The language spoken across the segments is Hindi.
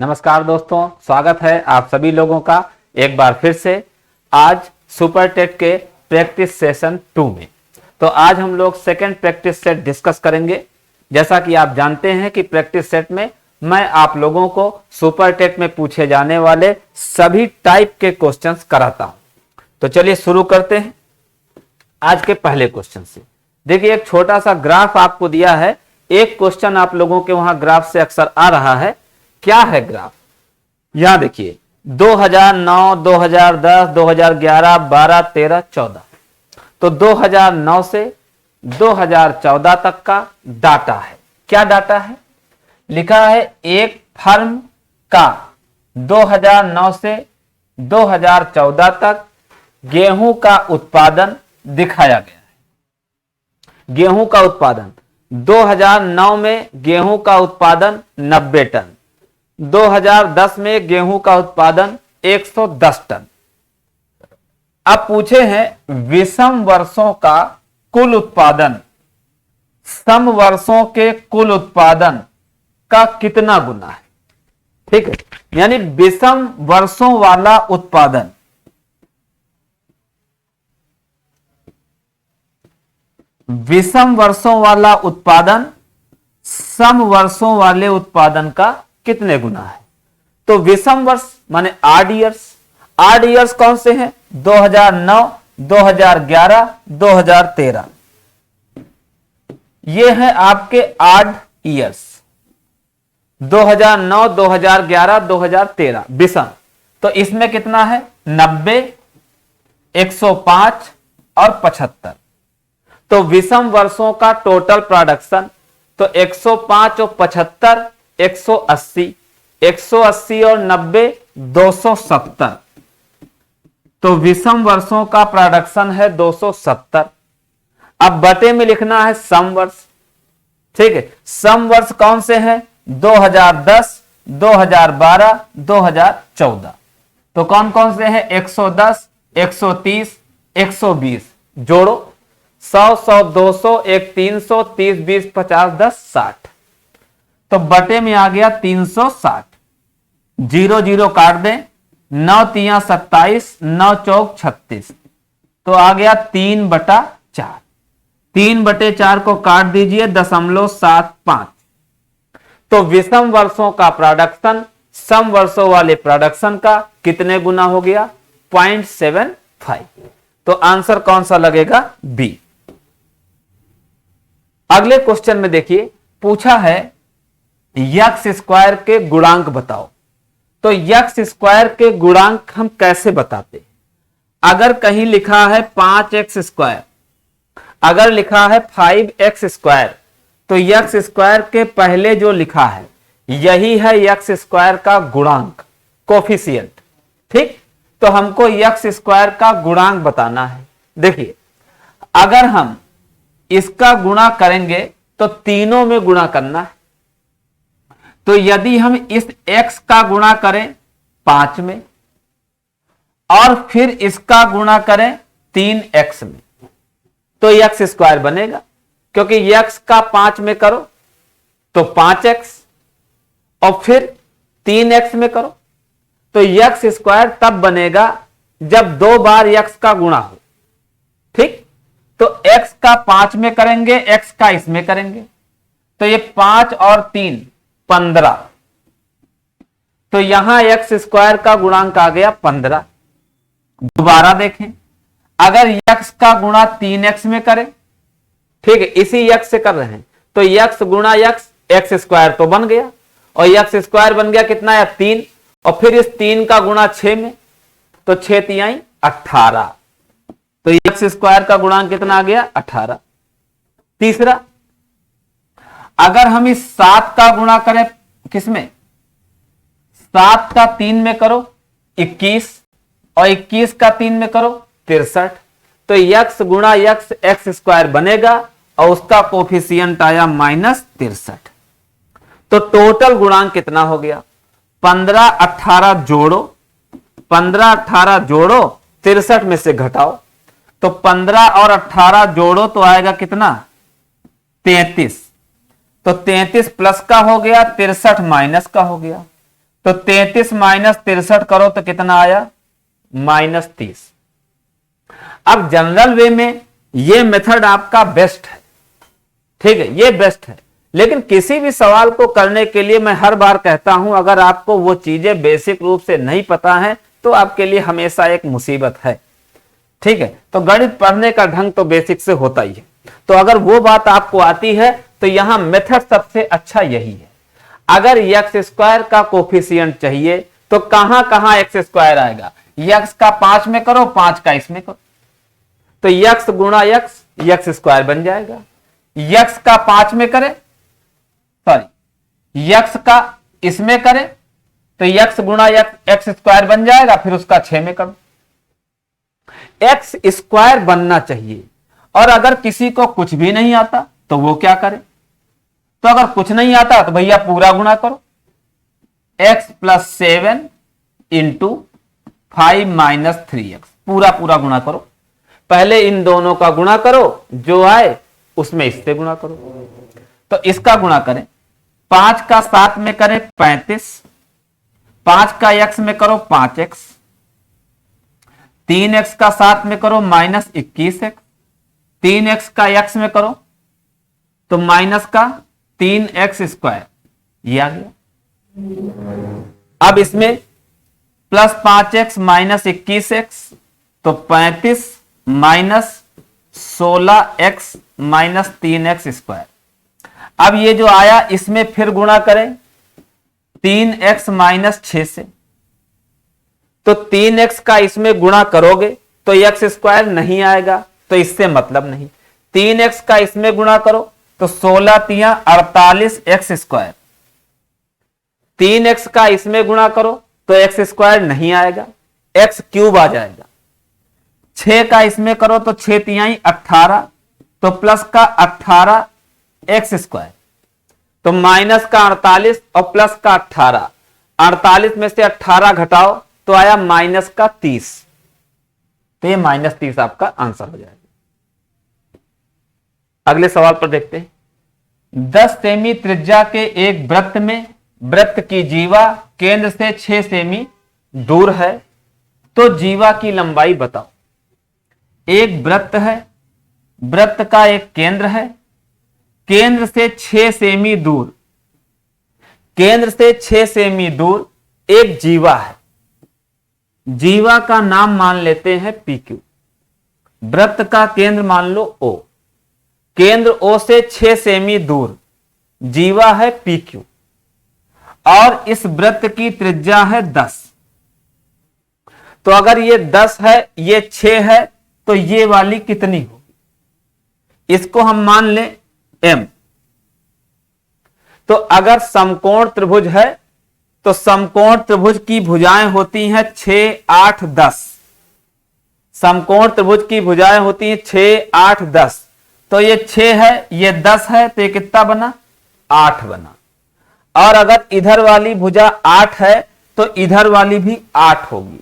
नमस्कार दोस्तों, स्वागत है आप सभी लोगों का एक बार फिर से आज सुपर टेट के प्रैक्टिस सेशन 2 में। तो आज हम लोग सेकंड प्रैक्टिस सेट डिस्कस करेंगे। जैसा कि आप जानते हैं कि प्रैक्टिस सेट में मैं आप लोगों को सुपर टेट में पूछे जाने वाले सभी टाइप के क्वेश्चंस कराता हूं। तो चलिए शुरू करते हैं आज के पहले क्वेश्चन से। देखिए, एक छोटा सा ग्राफ आपको दिया है। एक क्वेश्चन आप लोगों के वहां ग्राफ से अक्सर आ रहा है। क्या है ग्राफ? यहां देखिए 2009, 2010, 2011, 12, 13, 14। तो 2009 से 2014 तक का डाटा है। क्या डाटा है? लिखा है एक फर्म का 2009 से 2014 तक गेहूं का उत्पादन दिखाया गया है। गेहूं का उत्पादन 2009 में गेहूं का उत्पादन 90 टन, 2010 में गेहूं का उत्पादन 110 टन। अब पूछे हैं विषम वर्षों का कुल उत्पादन सम वर्षों के कुल उत्पादन का कितना गुना है। ठीक है, यानी विषम वर्षों वाला उत्पादन विषम वर्षों वाला उत्पादन सम वर्षों वाले उत्पादन का कितने गुना है। तो विषम वर्ष माने ऑड ईयर्स। ऑड ईयर्स कौन से हैं? 2009, 2011, 2013। ये हैं आपके ऑड ईयर्स। 2009, 2011, 2013 विषम। तो इसमें कितना है? 90, 105 और 75। तो विषम वर्षों का टोटल प्रोडक्शन तो 105 और 75 180, 180 और 90 270। तो विषम वर्षों का प्रोडक्शन है 270। अब बटे में लिखना है सम वर्ष। ठीक है, सम वर्ष कौन से हैं? 2010, 2012, 2014। तो कौन कौन से हैं? 110, 130, 120। जोड़ो 100, 100, 200, 1 300, 30, 20, 50, 10, 60। तो बटे में आ गया 360। 0 0 काट दें। 9 3 27, 9 चौक 36। तो आ गया 3/4। 3/4 को काट दीजिए 0.75। तो विषम वर्षों का प्रोडक्शन सम वर्षों वाले प्रोडक्शन का कितने गुना हो गया? 0.75। तो आंसर कौन सा लगेगा? बी। अगले क्वेश्चन में देखिए, पूछा है यक्स स्क्वायर के गुणांक बताओ। तो यक्स स्क्वायर के गुणांक हम कैसे बताते? अगर कहीं लिखा है 5x स्क्वायर, अगर लिखा है 5x स्क्वायर, तो यक्स स्क्वायर के पहले जो लिखा है यही है यक्स स्क्वायर का गुणांक, कोफिशिएंट। ठीक, तो हमको यक्स स्क्वायर का गुणांक बताना है। देखिए, अगर हम इसका गुणा करेंगे तो तीनों में गुणा करना है। तो यदि हम इस x का गुणा करें 5 में और फिर इसका गुणा करें 3x में, तो x स्क्वायर बनेगा। क्योंकि x का 5 में करो तो 5x और फिर 3x में करो तो x स्क्वायर तब बनेगा जब 2 बार x का गुणा हो। ठीक, तो x का 5 में करेंगे, x का इसमें करेंगे, तो ये 5 और 3 15। तो यहां x स्क्वायर का गुणांक आ गया 15। दोबारा देखें, अगर x का गुणा 3x में करें, ठीक है, इसी x से कर रहे हैं, तो x गुणा x स्क्वायर तो बन गया, और x स्क्वायर बन गया कितना है? 3। और फिर इस 3 का गुणा 6 में, तो 6 3 18। तो x स्क्वायर का गुणांक कितना आ गया? 18। तीसरा, अगर हम इस 7 का गुणा करें किसमें? 7 का 3 में करो 21, और 21 का 3 में करो 63। तो x गुणा x स्क्वायर बनेगा और उसका कोफिशिएंट आया -63। तो टोटल गुणांक कितना हो गया? 15 18 जोड़ो, 15 18 जोड़ो, 63 में से घटाओ, तो 15 और 18 जोड़ो तो आएगा कितना? 33। तो 33 प्लस का हो गया, 63 माइनस का हो गया। तो 33 माइनस 63 करो तो कितना आया, -30। अब जनरल वे में ये मेथड आपका बेस्ट है, ठीक है, ये बेस्ट है। लेकिन किसी भी सवाल को करने के लिए मैं हर बार कहता हूं, अगर आपको वो चीजें बेसिक रूप से नहीं पता है तो आपके लिए हमेशा एक मुसीबत है, ठीक है। तो गणित पढ़ने का ढंग तो बेसिक से होता ही है। तो अगर वो बात आपको आती है तो यहां मेथड सबसे अच्छा यही है। अगर एक्स स्क्वायर का कोफिशिएंट चाहिए तो कहां कहां एक्स स्क्वायर आएगा, एक्स का 5 में करो, 5 का इसमें करो, तो एक्स गुणा एक्स स्क्वायर बन जाएगा। एक्स का 5 में करे, सॉरी एक्स का इसमें करे तो एक्स गुणा एक्स स्क्वायर बन जाएगा, फिर उसका 6 में करो। एक्स स्क्वायर बनना चाहिए। और अगर किसी को कुछ भी नहीं आता तो वो क्या करे, तो अगर कुछ नहीं आता तो भैया पूरा गुणा करो, x + 7 × 5 - 3x, पूरा पूरा गुणा करो। पहले इन दोनों का गुणा करो, जो आए उसमें इससे गुणा करो। तो इसका गुणा करें, 5 का 7 में करें 35, 5 का x में करो 5x, 3x का 7 में करो -21x, 3x का x में करो तो माइनस का 3x², ये आ गया। अब इसमें +5x -21x तो 35 -16x -3x²। अब ये जो आया इसमें फिर गुणा करें 3x - 6 से, तो 3x का इसमें गुणा करोगे तो x² नहीं आएगा, तो इससे मतलब नहीं। 3x का इसमें गुणा करो तो 16 × 3 = 48x²। 3x का इसमें गुणा करो तो x² नहीं आएगा, x³ आ जाएगा। 6 का इसमें करो तो 6 × 3 = 18, तो प्लस का 18x², तो माइनस का 48 और प्लस का 18, 48 में से 18 घटाओ तो आया -30, तो ये -30 आपका आंसर हो जाएगा। अगले सवाल पर देखते हैं। 10 सेमी त्रिज्या के एक वृत्त में वृत्त की जीवा केंद्र से 6 सेमी दूर है, तो जीवा की लंबाई बताओ। एक वृत्त है, वृत्त का एक केंद्र है, केंद्र से 6 सेमी दूर, केंद्र से 6 सेमी दूर एक जीवा है। जीवा का नाम मान लेते हैं PQ। वृत्त का केंद्र मान लो O, केंद्र O से 6 सेमी दूर जीवा है PQ, और इस वृत्त की त्रिज्या है 10। तो अगर ये 10 है, ये 6 है, तो ये वाली कितनी होगी, इसको हम मान लें M। तो अगर समकोण त्रिभुज है तो समकोण त्रिभुज की भुजाएं होती हैं 6, 8, 10। समकोण त्रिभुज की भुजाएं होती हैं 6, 8, 10। तो ये 6 है, ये 10 है, तो ये कितना बना, 8 बना। और अगर इधर वाली भुजा 8 है तो इधर वाली भी 8 होगी।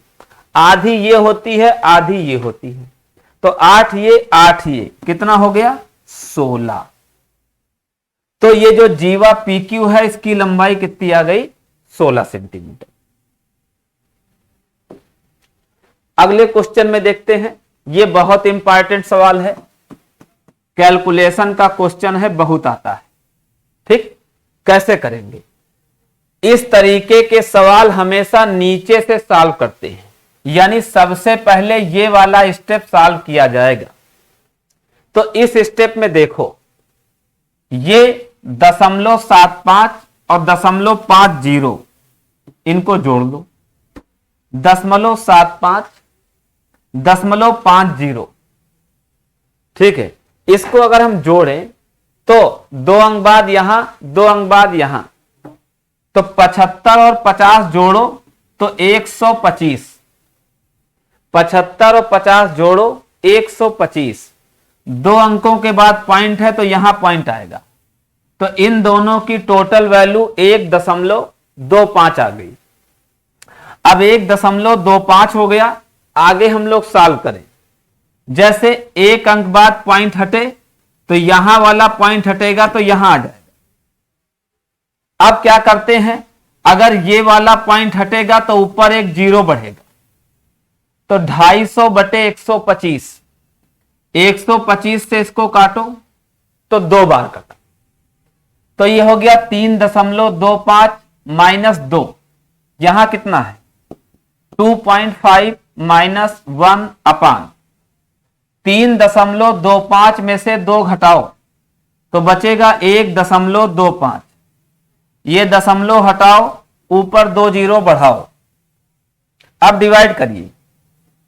आधी ये होती है, आधी ये होती है, तो 8 ये 8 ये, कितना हो गया, 16। तो ये जो जीवा PQ है इसकी लंबाई कितनी आ गई, 16 सेंटीमीटर। अगले क्वेश्चन में देखते हैं। ये बहुत इंपॉर्टेंट सवाल है, कैलकुलेशन का क्वेश्चन है, बहुत आता है। ठीक, कैसे करेंगे, इस तरीके के सवाल हमेशा नीचे से सॉल्व करते हैं, यानी सबसे पहले ये वाला स्टेप सॉल्व किया जाएगा। तो इस स्टेप में देखो, ये 0.75 और 0.50 इनको जोड़ दो, 0.75 0.50, ठीक है। इसको अगर हम जोड़ें तो 2 अंक बाद यहां, 2 अंक बाद यहां, तो 75 और 50 जोड़ो तो 125, 75 और 50 जोड़ो 125, 2 अंकों के बाद पॉइंट है तो यहां पॉइंट आएगा, तो इन दोनों की टोटल वैल्यू 1.25 आ गई। अब 1.25 हो गया, आगे हम लोग सॉल्व करें। जैसे 1 अंक बाद पॉइंट हटे तो यहां वाला पॉइंट हटेगा तो यहां आ जाएगा। अब क्या करते हैं, अगर ये वाला पॉइंट हटेगा तो ऊपर एक जीरो बढ़ेगा, तो 250 बटे 125, 125 से इसको काटो तो 2 बार कटा, तो ये हो गया 3.25 माइनस 2, यहां कितना है 2.5 माइनस 1 अपान 3.25 में से 2 घटाओ तो बचेगा 1.25, ये दशमलव हटाओ, ऊपर 2 जीरो बढ़ाओ। अब डिवाइड करिए,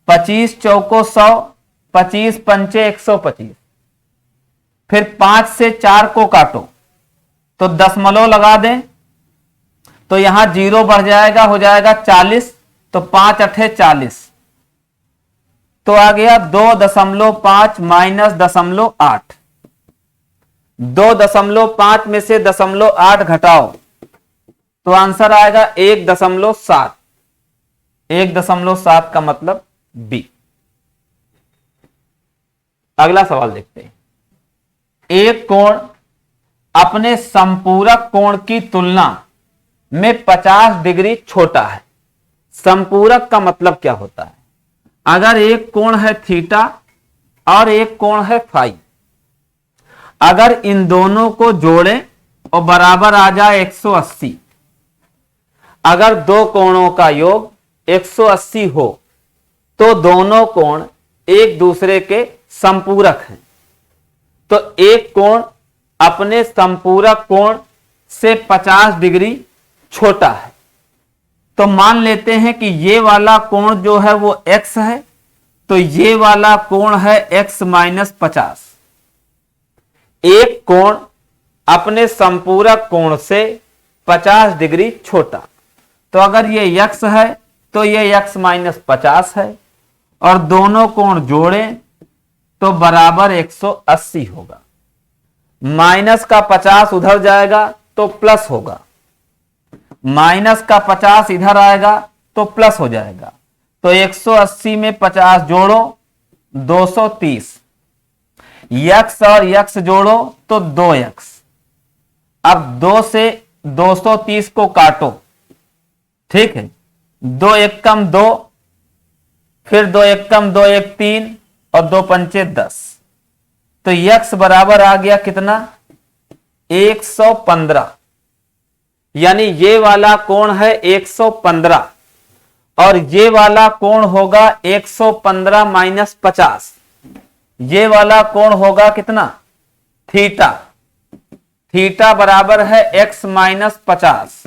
25 चौको 100, 25 पंचे 125, फिर 5 से 4 को काटो तो दशमलव लगा दें तो यहां जीरो बढ़ जाएगा, हो जाएगा 40, तो 5 अठे 40, तो आ गया 2.5 माइनस 0.8, 2.5 में से 0.8 घटाओ तो आंसर आएगा 1.7, 1.7 का मतलब बी। अगला सवाल देखते हैं, एक कोण अपने संपूरक कोण की तुलना में 50 डिग्री छोटा है। संपूरक का मतलब क्या होता है? अगर एक कोण है थीटा और एक कोण है फाई, अगर इन दोनों को जोड़ें और बराबर आ जाए 180, अगर दो कोणों का योग 180 हो तो दोनों कोण एक दूसरे के संपूरक हैं। तो एक कोण अपने संपूरक कोण से 50 डिग्री छोटा है, तो मान लेते हैं कि ये वाला कोण जो है वो x है, तो ये वाला कोण है x माइनस 50। एक कोण अपने संपूरक कोण से 50 डिग्री छोटा, तो अगर ये x है तो ये x माइनस 50 है, और दोनों कोण जोड़ें तो बराबर 180 होगा। माइनस का 50 उधर जाएगा तो प्लस होगा, माइनस का 50 इधर आएगा तो प्लस हो जाएगा, तो 180 में 50 जोड़ो 230, x और x जोड़ो तो 2x। अब 2 से 230 को काटो, ठीक है, 2 एक कम 2, फिर 2 एक कम 2 एक 3 और 2 पंचे 10, तो x बराबर आ गया कितना 115। यानी ये वाला कोण है 115 और ये वाला कोण होगा 115 माइनस 50, ये वाला कोण होगा कितना थीटा, थीटा बराबर है x माइनस 50,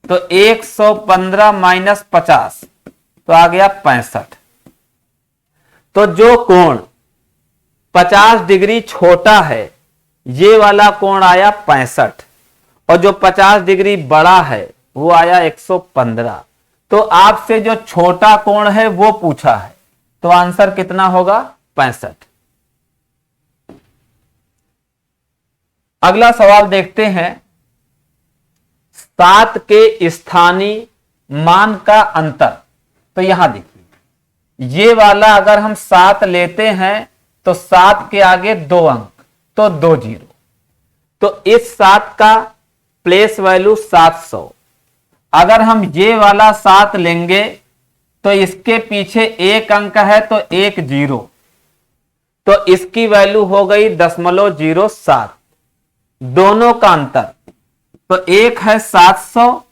तो 115 माइनस 50 तो आ गया 65। तो जो कोण 50 डिग्री छोटा है ये वाला कोण आया 65, और जो 50 डिग्री बड़ा है वो आया 115। तो आपसे जो छोटा कोण है वो पूछा है, तो आंसर कितना होगा 65। अगला सवाल देखते हैं, 7 के स्थानीय मान का अंतर। तो यहां देखिए, ये वाला अगर हम 7 लेते हैं तो 7 के आगे 2 अंक, तो 2 जीरो, तो इस 7 का प्लेस वैल्यू 700। अगर हम ये वाला 7 लेंगे तो इसके पीछे 1 अंक है तो 1 जीरो, तो इसकी वैल्यू हो गई 0.07, दोनों का अंतर, तो एक है 700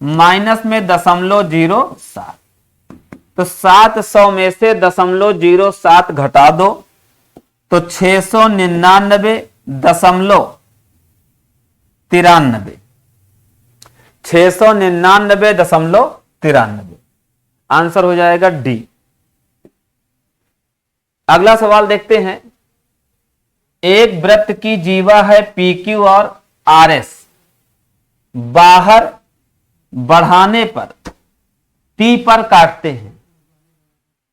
माइनस में 0.07, तो 700 में से 0.07 घटा दो तो 699.93, 699.93 आंसर हो जाएगा डी। अगला सवाल देखते हैं, एक वृत्त की जीवा है PQ और RS, बाहर बढ़ाने पर T पर काटते हैं,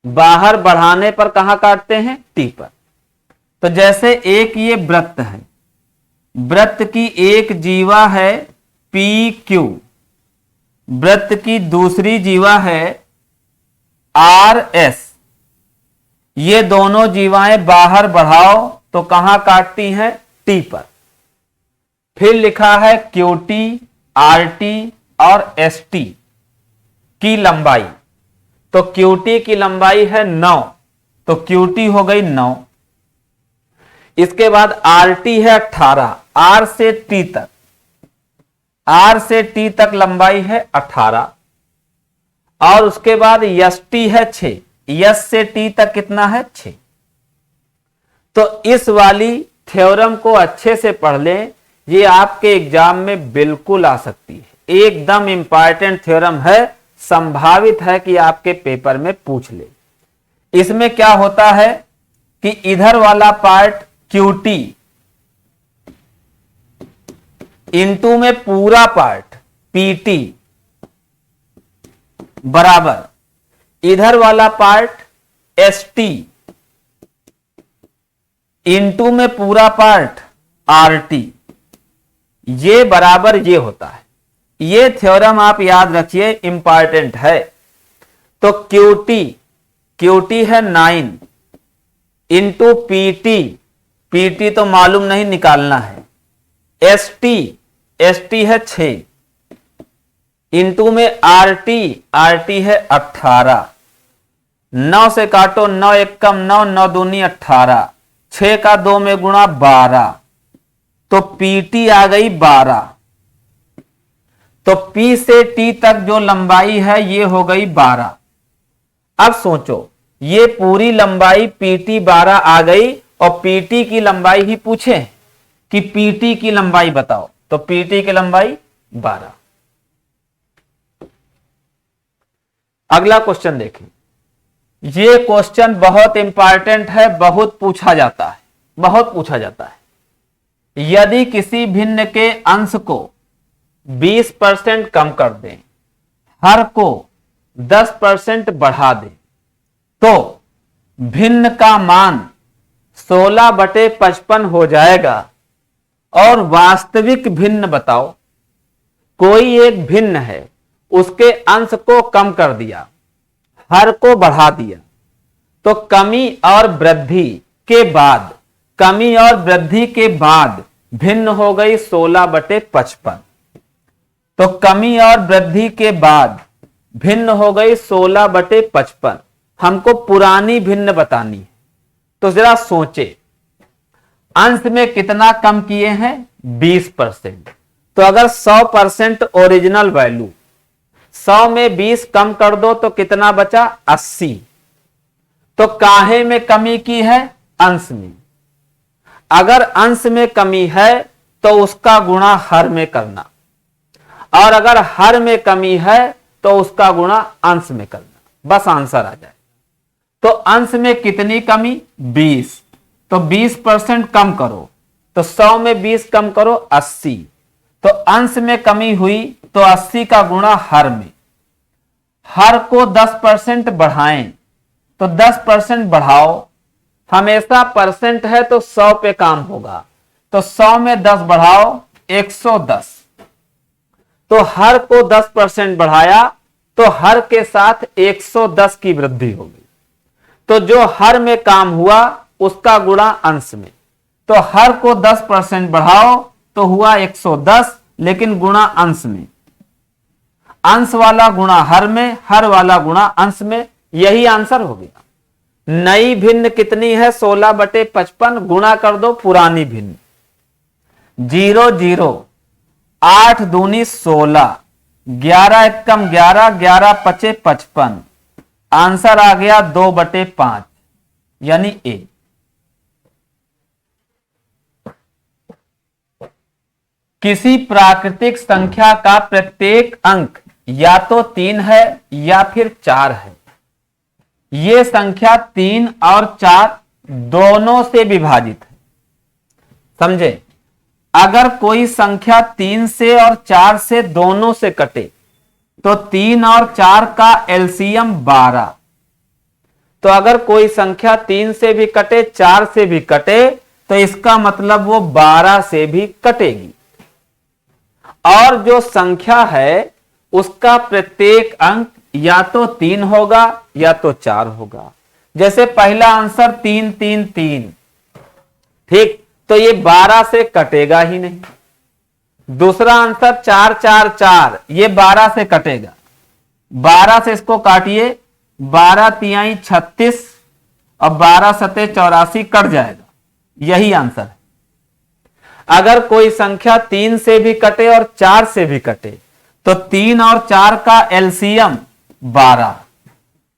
बाहर बढ़ाने पर कहां काटते हैं T पर। तो जैसे एक ये वृत्त है, वृत्त की एक जीवा है PQ, वृत्त की दूसरी जीवा है RS, ये दोनों जीवाएं बाहर बढ़ाओ तो कहां काटती हैं T पर। फिर लिखा है QT, RT और एस टी की लंबाई, तो क्यूटी की लंबाई है 9, तो क्यूटी हो गई 9। इसके बाद आर टी है 18, आर से टी तक, आर से टी तक लंबाई है 18, और उसके बाद यस टी है 6, यस से टी तक कितना है 6। तो इस वाली थ्योरम को अच्छे से पढ़ लें, ये आपके एग्जाम में बिल्कुल आ सकती है, एकदम इंपॉर्टेंट थ्योरम है, संभावित है कि आपके पेपर में पूछ ले। इसमें क्या होता है कि इधर वाला पार्ट क्यूटी इनटू में पूरा पार्ट पीटी बराबर इधर वाला पार्ट एसटी इनटू में पूरा पार्ट आरटी, ये बराबर ये होता है। ये थ्योरम आप याद रखिए, इंपॉर्टेंट है। तो क्यूटी है 9 इंटू पीटी, पीटी तो मालूम नहीं, निकालना है। एसटी है 6 इंटू में आरटी है 18, 9 से काटो, 9 एकम 9, 9 दूनी 18, 6 का 2 में गुणा 12, तो पीटी आ गई 12। तो पी से टी तक जो लंबाई है ये हो गई 12। अब सोचो, ये पूरी लंबाई पीटी 12 आ गई, और पीटी की लंबाई ही पूछे कि पीटी की लंबाई बताओ, तो पीटी की लंबाई 12। अगला क्वेश्चन देखें। ये क्वेश्चन बहुत इंपॉर्टेंट है, बहुत पूछा जाता है, बहुत पूछा जाता है। यदि किसी भिन्न के अंश को 20% कम कर दें, हर को 10% बढ़ा दें, तो भिन्न का मान 16/55 हो जाएगा, और वास्तविक भिन्न बताओ। कोई एक भिन्न है, उसके अंश को कम कर दिया, हर को बढ़ा दिया, तो कमी और वृद्धि के बाद, कमी और वृद्धि के बाद भिन्न हो गई 16/55। तो कमी और वृद्धि के बाद भिन्न हो गई 16/55। हमको पुरानी भिन्न बतानी है, तो जरा सोचे, अंश में कितना कम किए हैं 20%। तो अगर 100% ओरिजिनल वैल्यू, 100 में 20 कम कर दो तो कितना बचा 80। तो काहे में कमी की है, अंश में। अगर अंश में कमी है तो उसका गुणा हर में करना, और अगर हर में कमी है तो उसका गुणा अंश में करना, बस आंसर आ जाए। तो अंश में कितनी कमी 20, तो 20% कम करो, तो 100 में 20 कम करो 80। तो अंश में कमी हुई तो 80 का गुणा हर में। हर को 10% बढ़ाएं, तो 10% बढ़ाओ, हमेशा परसेंट है तो 100 पे काम होगा, तो 100 में 10 बढ़ाओ 110। तो हर को 10% बढ़ाया तो हर के साथ 110 की वृद्धि होगी। तो जो हर में काम हुआ उसका गुणा अंश में, तो हर को 10% बढ़ाओ तो हुआ 110, लेकिन गुणा अंश में। अंश वाला गुणा हर में, हर वाला गुणा अंश में, यही आंसर हो गया। नई भिन्न कितनी है 16/55, गुणा कर दो पुरानी भिन्न। 0 0, 8 दूनी 16, 11 एकम 11, 11 पचे 55। आंसर आ गया 2/5, यानी ए। किसी प्राकृतिक संख्या का प्रत्येक अंक या तो 3 है या फिर 4 है। ये संख्या 3 और 4 दोनों से विभाजित है। समझे, अगर कोई संख्या 3 से और 4 से दोनों से कटे तो 3 और 4 का एलसीएम 12। तो अगर कोई संख्या 3 से भी कटे 4 से भी कटे तो इसका मतलब वो 12 से भी कटेगी। और जो संख्या है उसका प्रत्येक अंक या तो 3 होगा या तो 4 होगा। जैसे पहला आंसर 3 3 3, ठीक, तो ये 12 से कटेगा ही नहीं। दूसरा आंसर 4 4 4, ये 12 से कटेगा। 12 से इसको काटिए, 12 तिहाई 36 और 12 सते 84 कट जाएगा। यही आंसर है। अगर कोई संख्या 3 से भी कटे और 4 से भी कटे तो 3 और 4 का एलसीएम 12,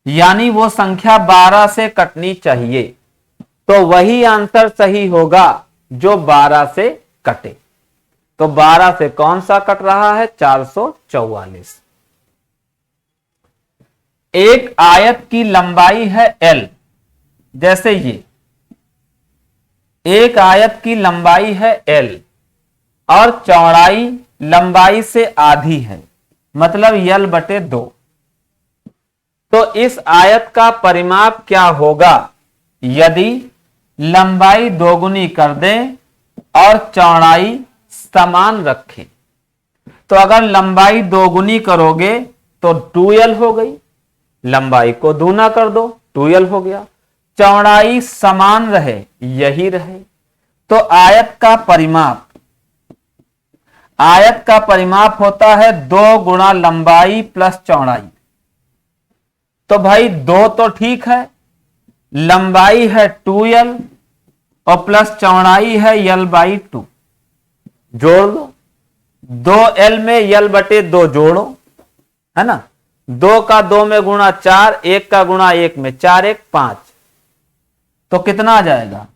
यानी वो संख्या 12 से कटनी चाहिए। तो वही आंसर सही होगा जो 12 से कटे। तो 12 से कौन सा कट रहा है? 444। एक आयत की लंबाई है L, जैसे ये एक आयत की लंबाई है L और चौड़ाई लंबाई से आधी है, मतलब L/2। तो इस आयत का परिमाप क्या होगा यदि लंबाई दोगुनी कर दें और चौड़ाई समान रखें? तो अगर लंबाई दोगुनी करोगे तो 2L हो गई, लंबाई को दूना कर दो 2L हो गया, चौड़ाई समान रहे यही रहे। तो आयत का परिमाप होता है 2 गुणा लंबाई प्लस चौड़ाई। तो भाई 2 तो ठीक है, लंबाई है 2L और प्लस चौड़ाई है L/2, जोड़ लो। 2L में L/2 जोड़ो, है ना। 2 का 2 में गुणा 4, 1 का गुणा 1 में 4 1 5। तो कितना आ जाएगा?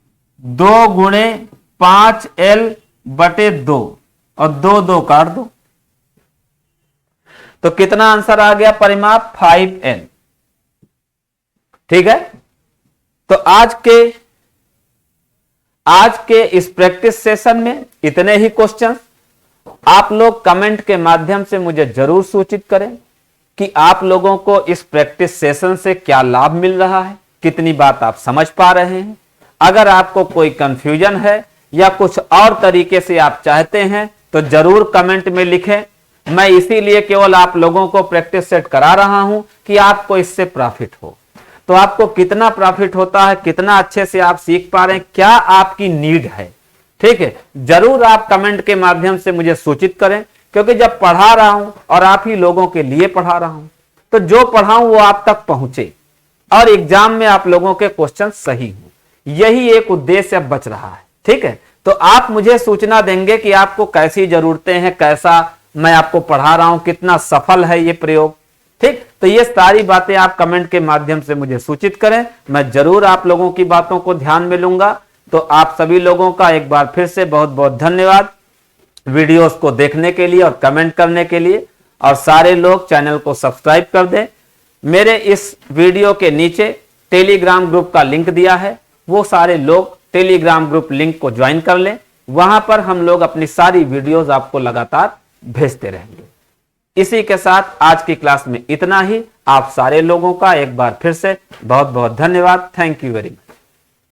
2 गुणे 5L/2 और 2 2 काट दो। तो कितना आंसर आ गया परिमाप? 5L। ठीक है। तो आज के इस प्रैक्टिस सेशन में इतने ही क्वेश्चन। आप लोग कमेंट के माध्यम से मुझे जरूर सूचित करें कि आप लोगों को इस प्रैक्टिस सेशन से क्या लाभ मिल रहा है, कितनी बात आप समझ पा रहे हैं। अगर आपको कोई कंफ्यूजन है या कुछ और तरीके से आप चाहते हैं तो जरूर कमेंट में लिखें। मैं इसीलिए केवल आप लोगों को प्रैक्टिस सेट करा रहा हूं कि आपको इससे प्रॉफिट हो। तो आपको कितना प्रॉफिट होता है, कितना अच्छे से आप सीख पा रहे हैं, क्या आपकी नीड है, ठीक है, जरूर आप कमेंट के माध्यम से मुझे सूचित करें। क्योंकि जब पढ़ा रहा हूं और आप ही लोगों के लिए पढ़ा रहा हूं तो जो पढ़ाऊं वो आप तक पहुंचे और एग्जाम में आप लोगों के क्वेश्चन सही हो, यही एक उद्देश्य अब बच रहा है। ठीक है। तो आप मुझे सूचना देंगे कि आपको कैसी जरूरतें हैं, कैसा मैं आपको पढ़ा रहा हूं, कितना सफल है ये प्रयोग। ठीक। तो ये सारी बातें आप कमेंट के माध्यम से मुझे सूचित करें, मैं जरूर आप लोगों की बातों को ध्यान में लूंगा। तो आप सभी लोगों का एक बार फिर से बहुत बहुत धन्यवाद वीडियोस को देखने के लिए और कमेंट करने के लिए। और सारे लोग चैनल को सब्सक्राइब कर दें। मेरे इस वीडियो के नीचे टेलीग्राम ग्रुप का लिंक दिया है, वो सारे लोग टेलीग्राम ग्रुप लिंक को ज्वाइन कर लें। वहां पर हम लोग अपनी सारी वीडियोस आपको लगातार भेजते रहेंगे। इसी के साथ आज की क्लास में इतना ही। आप सारे लोगों का एक बार फिर से बहुत बहुत धन्यवाद। Thank you very much.